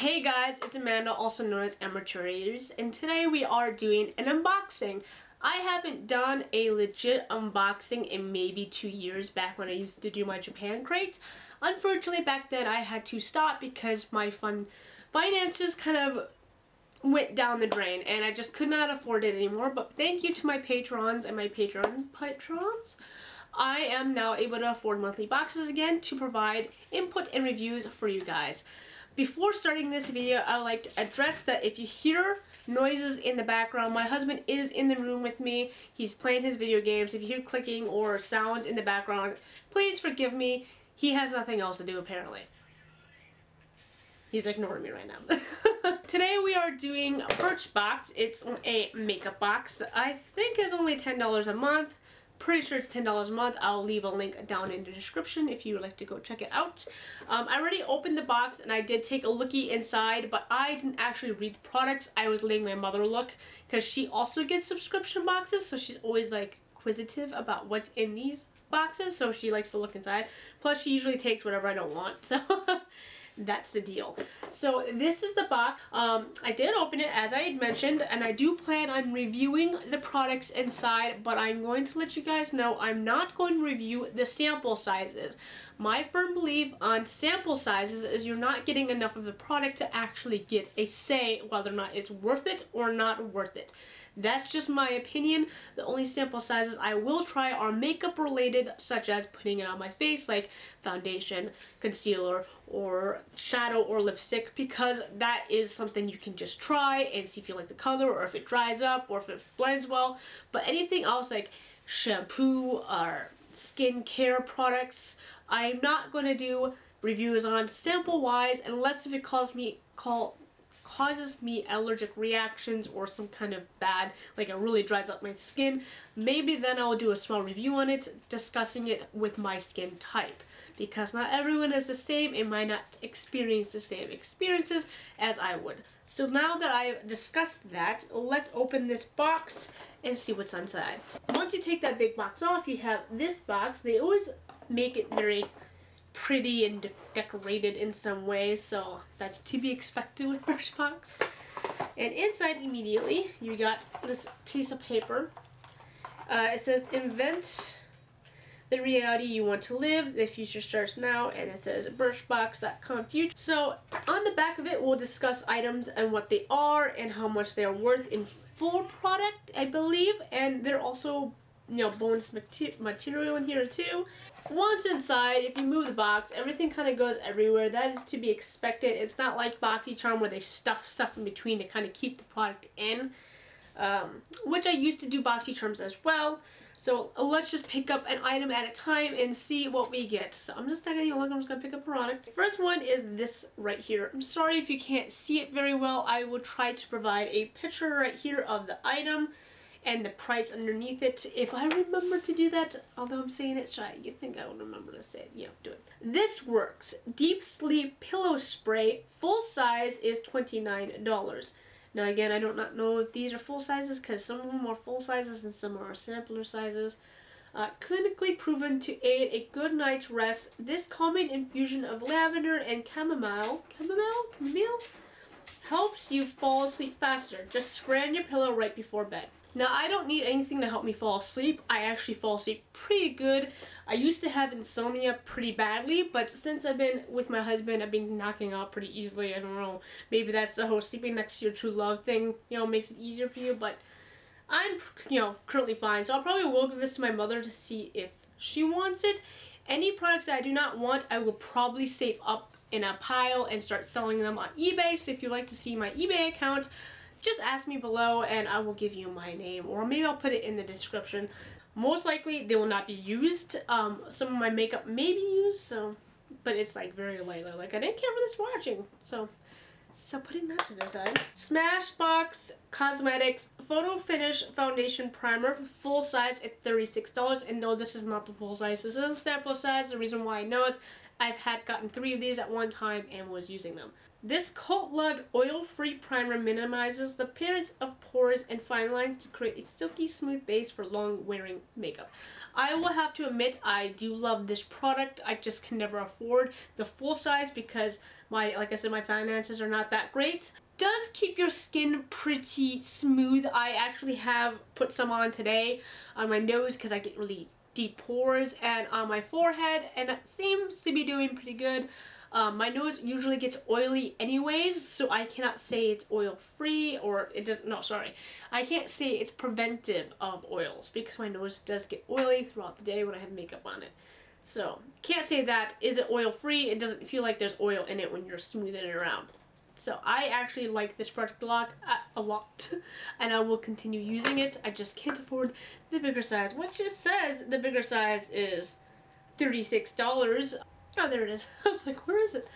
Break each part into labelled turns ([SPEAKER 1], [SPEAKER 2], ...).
[SPEAKER 1] Hey guys, it's Amanda, also known as Amateurators, and today we are doing an unboxing. I haven't done a legit unboxing in maybe 2 years, back when I used to do my Japan crate. Unfortunately, back then I had to stop because my finances kind of went down the drain and I just could not afford it anymore. But thank you to my patrons and my Patreon patrons, I am now able to afford monthly boxes again to provide input and reviews for you guys. Before starting this video, I would like to address that if you hear noises in the background, my husband is in the room with me. He's playing his video games. If you hear clicking or sounds in the background, please forgive me. He has nothing else to do apparently. He's ignoring me right now. Today we are doing Birchbox. It's a makeup box that I think is only $10 a month. Pretty sure it's $10 a month. I'll leave a link down in the description if you would like to go check it out. I already opened the box and I did take a lookie inside, but I didn't actually read the products. I was letting my mother look because she also gets subscription boxes, so she's always like inquisitive about what's in these boxes, so she likes to look inside. Plus she usually takes whatever I don't want, so that's the deal. So this is the box. I did open it as I had mentioned, and I do plan on reviewing the products inside, but I'm going to let you guys know I'm not going to review the sample sizes. My firm belief on sample sizes is you're not getting enough of the product to actually get a say whether or not it's worth it or not worth it. That's just my opinion. The only sample sizes I will try are makeup related, such as putting it on my face, like foundation, concealer, or shadow or lipstick, because that is something you can just try and see if you like the color or if it dries up or if it blends well. But anything else like shampoo or skincare products, I'm not going to do reviews on sample wise unless if it causes me allergic reactions or some kind of bad, like it really dries up my skin. Maybe then I'll do a small review on it, discussing it with my skin type, because not everyone is the same and might not experience the same experiences as I would. So now that I've discussed that, let's open this box and see what's inside. Once you take that big box off, you have this box. They always make it very pretty and decorated in some way, so that's to be expected with Birchbox. And inside immediately you got this piece of paper. It says invent the reality you want to live, the future starts now, and it says birchbox.com future. So on the back of it we'll discuss items and what they are and how much they are worth in full product, I believe, and they're also, you know, bonus material in here too. Once inside, if you move the box, everything kind of goes everywhere. That is to be expected. It's not like BoxyCharm where they stuff stuff in between to kind of keep the product in, which I used to do BoxyCharms as well. So let's just pick up an item at a time and see what we get. So I'm just not going to look, I'm just going to pick up a product. The first one is this right here. I'm sorry if you can't see it very well. I will try to provide a picture right here of the item and the price underneath it, if I remember to do that. Although I'm saying it shy, you think I would remember to say it. Yeah, do it. ThisWorks Deep Sleep Pillow Spray, full size, is $29. Now again, I do not know if these are full sizes because some of them are full sizes and some are sampler sizes. Clinically proven to aid a good night's rest, this calming infusion of lavender and chamomile helps you fall asleep faster. Just spray on your pillow right before bed. Now, I don't need anything to help me fall asleep. I actually fall asleep pretty good. I used to have insomnia pretty badly, but since I've been with my husband, I've been knocking out pretty easily. I don't know, maybe that's the whole sleeping next to your true love thing, you know, makes it easier for you, but I'm, you know, currently fine. So I'll probably will give this to my mother to see if she wants it. Any products that I do not want, I will probably save up in a pile and start selling them on eBay. So if you'd like to see my eBay account, just ask me below and I will give you my name, or maybe I'll put it in the description. Most likely they will not be used. Some of my makeup may be used, so, but it's like very light. Like I didn't care for this swatching, so putting that to the side. Smashbox Cosmetics PhotoFinish Foundation Primer, full size at $36. And no, this is not the full size. This is a sample size. The reason why I know is I've had gotten 3 of these at one time and was using them. This Cult Lug oil-free primer minimizes the appearance of pores and fine lines to create a silky smooth base for long wearing makeup. I will have to admit I do love this product. I just can never afford the full size because like I said, my finances are not that great. Does keep your skin pretty smooth. I actually have put some on today on my nose because I get really deep pores, and on my forehead, and it seems to be doing pretty good. My nose usually gets oily anyways, so I cannot say it's oil free, or it doesn't, no, sorry. I can't say it's preventive of oils because my nose does get oily throughout the day when I have makeup on it. So, can't say that. Is it oil free? It doesn't feel like there's oil in it when you're smoothing it around. So I actually like this product a lot, and I will continue using it. I just can't afford the bigger size, which just says the bigger size is $36. Oh, there it is. I was like, where is it?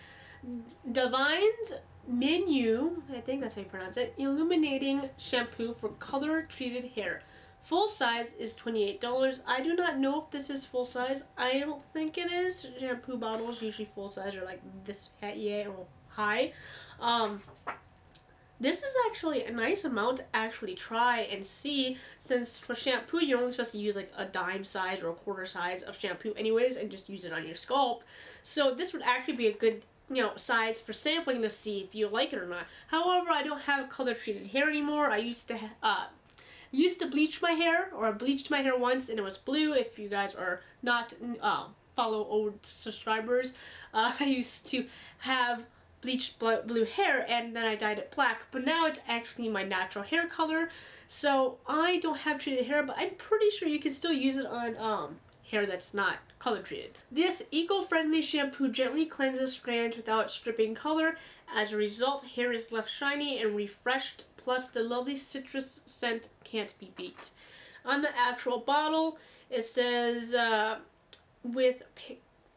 [SPEAKER 1] Davines MINU, I think that's how you pronounce it, Illuminating Shampoo for color treated hair. Full size is $28. I do not know if this is full size. I don't think it is. Shampoo bottles usually full size are like this high. This is actually a nice amount to actually try and see, since for shampoo you're only supposed to use like a dime size or a quarter size of shampoo anyways and just use it on your scalp. So this would actually be a good, you know, size for sampling to see if you like it or not. However, I don't have color treated hair anymore. I used to bleach my hair, or I bleached my hair once and it was blue. If you guys are not follow old subscribers, I used to have bleached blue hair and then I dyed it black, but now it's actually my natural hair color, so I don't have treated hair, but I'm pretty sure you can still use it on hair that's not color treated. This eco-friendly shampoo gently cleanses strands without stripping color. As a result, hair is left shiny and refreshed, plus the lovely citrus scent can't be beat. On the actual bottle, it says with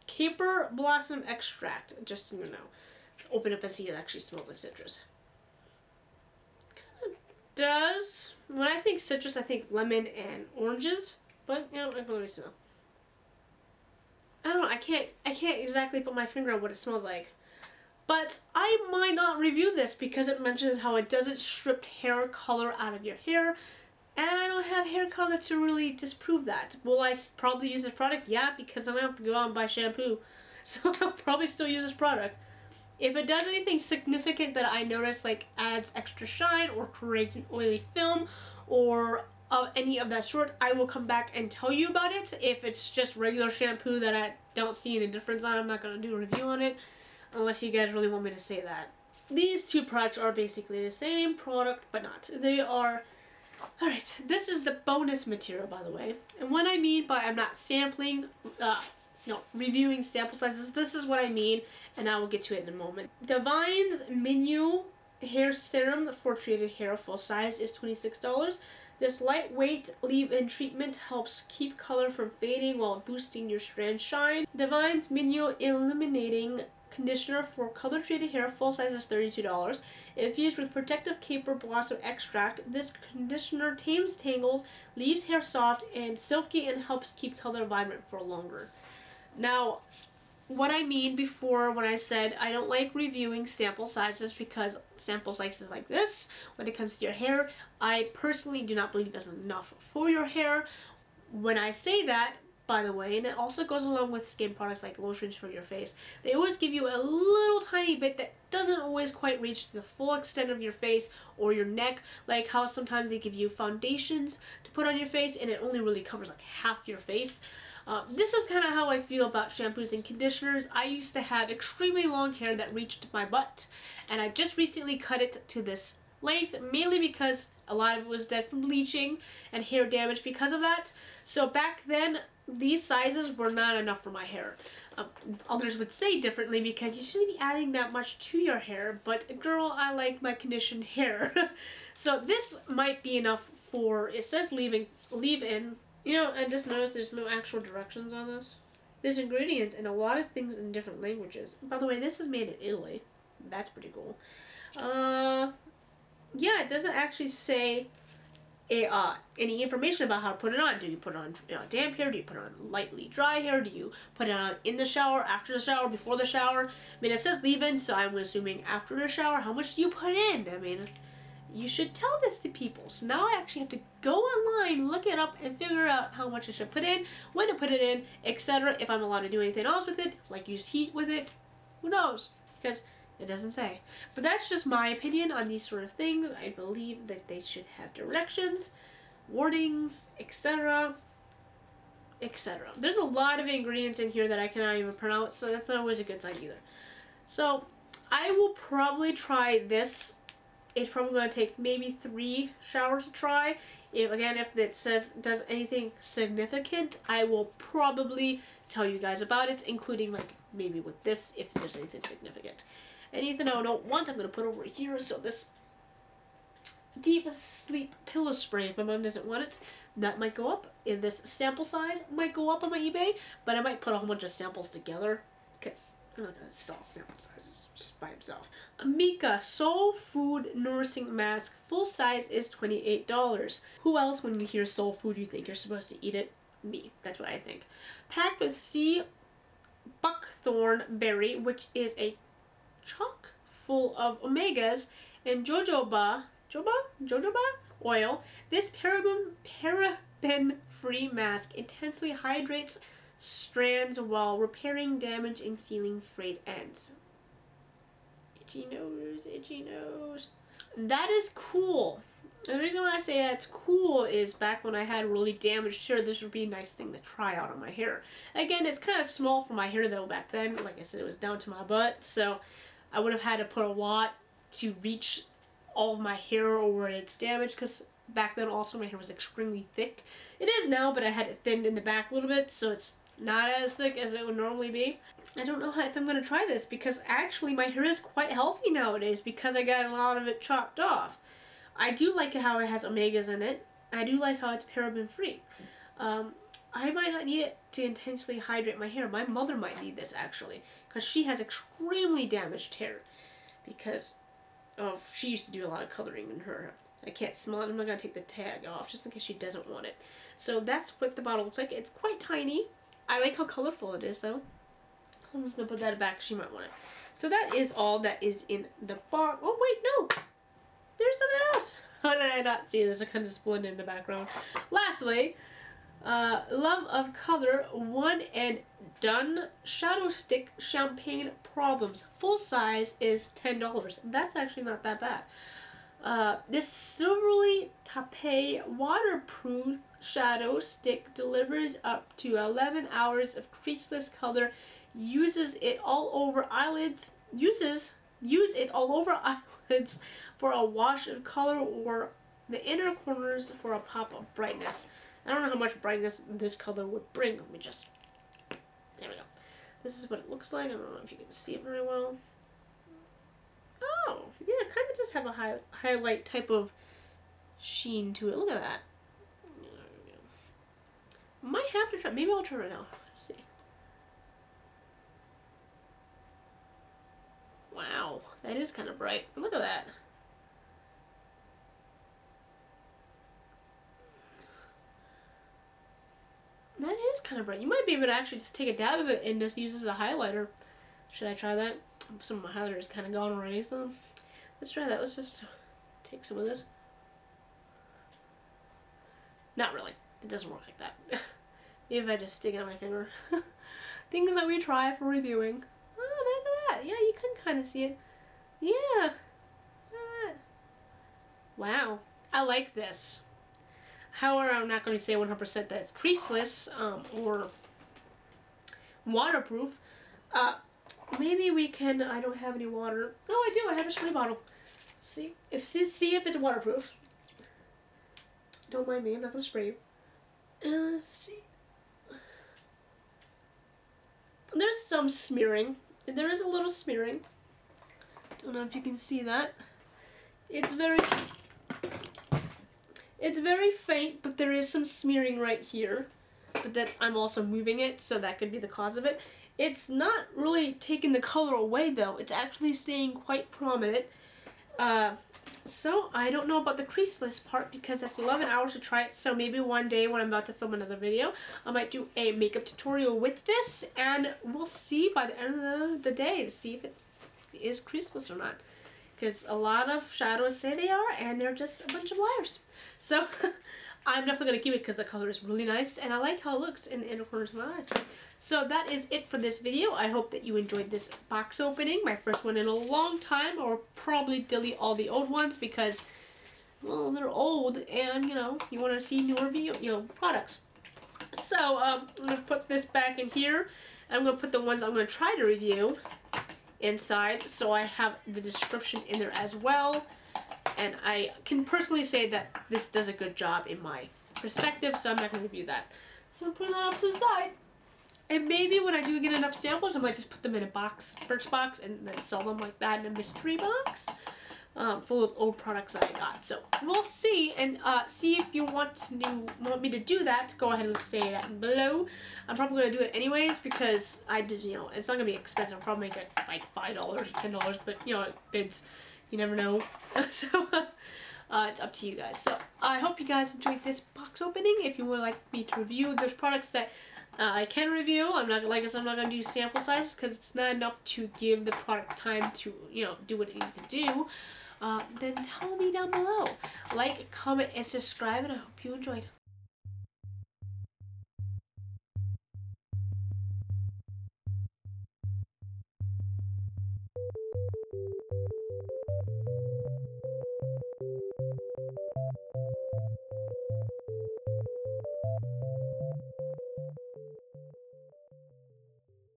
[SPEAKER 1] caper blossom extract, just so you know. Let's open up and see. It actually smells like citrus. Kind of does. When I think citrus, I think lemon and oranges. But you know, let me smell. I don't know. I can't exactly put my finger on what it smells like. But I might not review this because it mentions how it doesn't strip hair color out of your hair. And I don't have hair color to really disprove that. Will I probably use this product? Yeah, because then I have to go out and buy shampoo. So I'll probably still use this product. If it does anything significant that I notice, like adds extra shine or creates an oily film or any of that sort, I will come back and tell you about it. If it's just regular shampoo that I don't see any difference on, I'm not going to do a review on it unless you guys really want me to say that. These two products are basically the same product, but not. They are... Alright, this is the bonus material, by the way. And what I mean by I'm not sampling, reviewing sample sizes, this is what I mean, and I will get to it in a moment. Davines MINU Hair Serum for treated hair full size is $26. This lightweight leave-in treatment helps keep color from fading while boosting your strand shine. Davines MINU Illuminating Conditioner for color treated hair full size is $32. If used with protective caper blossom extract, this conditioner tames tangles, leaves hair soft and silky, and helps keep color vibrant for longer. Now, what I mean before when I said I don't like reviewing sample sizes, because sample sizes like this, when it comes to your hair, I personally do not believe is enough for your hair. When I say that, by the way, and it also goes along with skin products like lotions for your face, they always give you a little tiny bit that doesn't always quite reach the full extent of your face or your neck, like how sometimes they give you foundations to put on your face and it only really covers like half your face. This is kind of how I feel about shampoos and conditioners. I used to have extremely long hair that reached my butt, and I just recently cut it to this length, mainly because a lot of it was dead from bleaching and hair damage because of that. So back then, these sizes were not enough for my hair. Others would say differently because you shouldn't be adding that much to your hair, but girl, I like my conditioned hair. So this might be enough for, it says leave-in, you know, and just notice there's no actual directions on this. There's ingredients and a lot of things in different languages. By the way, this is made in Italy. That's pretty cool. Yeah, it doesn't actually say any information about how to put it on. Do you put it on damp hair? Do you put it on lightly dry hair? Do you put it on in the shower, after the shower, before the shower? I mean, it says leave-in, so I'm assuming after the shower. How much do you put in? I mean, you should tell this to people. So now I actually have to go online, look it up, and figure out how much I should put in, when to put it in, etc. If I'm allowed to do anything else with it, like use heat with it, who knows? Because it doesn't say. But that's just my opinion on these sort of things. I believe that they should have directions, warnings, etc. etc. There's a lot of ingredients in here that I cannot even pronounce, so that's not always a good sign either. So I will probably try this. It's probably going to take maybe 3 showers to try. If it says does anything significant, I will probably tell you guys about it, including like maybe with this if there's anything significant. Anything I don't want, I'm going to put over here. So this deep sleep pillow spray, if my mom doesn't want it, that might go up. In this sample size might go up on my eBay, but I might put a whole bunch of samples together because I'm not going to sell sample sizes just by himself. Amika Soulfood Nourishing Mask. Full size is $28. Who else, when you hear soul food, you think you're supposed to eat it? Me. That's what I think. Packed with sea buckthorn berry, which is a chock full of omegas, and jojoba oil. This paraben-free mask intensely hydrates strands while repairing damage and sealing frayed ends. Itchy nose, itchy nose. That is cool. And the reason why I say that's cool is back when I had really damaged hair, this would be a nice thing to try out on my hair. Again, it's kind of small for my hair though back then. Like I said, it was down to my butt, so I would have had to put a lot to reach all of my hair or where it's damaged, because back then also my hair was extremely thick. It is now, but I had it thinned in the back a little bit, so it's not as thick as it would normally be. I don't know if I'm going to try this, because actually my hair is quite healthy nowadays because I got a lot of it chopped off. I do like how it has omegas in it. I do like how it's paraben free. I might not need it to intensely hydrate my hair. My mother might need this actually, because she has extremely damaged hair because she used to do a lot of coloring in her hair. I can't smell it. I'm not going to take the tag off just in case she doesn't want it. So that's what the bottle looks like. It's quite tiny. I like how colorful it is though. I'm just going to put that back. She might want it. So that is all that is in the box. Oh wait, no. There's something else. How did I not see this? I kind of just blended in the background. Lastly, Love of Color One and Done Shadow Stick Champagne Problems. Full size is $10. That's actually not that bad. This silvery tape waterproof shadow stick delivers up to 11 hours of creaseless color. Use it all over eyelids for a wash of color, or the inner corners for a pop of brightness. I don't know how much brightness this color would bring. Let me just... There we go. This is what it looks like. I don't know if you can see it very well. Oh, yeah, it kind of does have a highlight type of sheen to it. Look at that. Might have to try. Maybe I'll turn it now. Let's see. Wow, that is kind of bright. Look at that. That is kind of bright. You might be able to actually just take a dab of it and just use it as a highlighter. Should I try that? Some of my highlighter is kind of gone already, so let's try that. Let's just take some of this. Not really. It doesn't work like that. Maybe if I just stick it on my finger. Things that we try for reviewing. Oh, look at that. Yeah, you can kind of see it. Yeah. Wow. I like this. However, I'm not going to say 100% that it's creaseless or waterproof. Maybe we can... I don't have any water. No, I do. I have a spray bottle. See if it's waterproof. Don't mind me. I'm not going to spray you. Let's see. There's some smearing. There is a little smearing. Don't know if you can see that. It's very faint, but there is some smearing right here. But that's, I'm also moving it, so that could be the cause of it. It's not really taking the color away though. It's actually staying quite prominent. So I don't know about the creaseless part because that's 11 hours to try it. So maybe one day when I'm about to film another video, I might do a makeup tutorial with this, and we'll see by the end of the day to see if it is creaseless or not. Because a lot of shadows say they are, and they're just a bunch of liars. So I'm definitely going to keep it because the color is really nice, and I like how it looks in the inner corners of my eyes. So that is it for this video. I hope that you enjoyed this box opening, my first one in a long time. Or probably delete all the old ones because, well, they're old, and you know, you want to see newer products. So I'm going to put this back in here. I'm going to put the ones I'm going to try to review inside, so I have the description in there as well, and I can personally say that this does a good job in my perspective, so I'm not going to review that. So I'm putting that off to the side, and maybe when I do get enough samples, I might just put them in a box, Birchbox, and then sell them like that in a mystery box full of old products that I got. So we'll see, and see if you want me to do that. Go ahead and say that below. I'm probably gonna do it anyways because I just, you know, it's not gonna be expensive. I'll probably make it like $5 or $10, but you know, bids, you never know. So it's up to you guys. So I hope you guys enjoyed this box opening. If you would like me to review, there's products that I can review. I'm not gonna do sample sizes because it's not enough to give the product time to, you know, do what it needs to do. Then tell me down below. Like, comment, and subscribe, and I hope you enjoyed.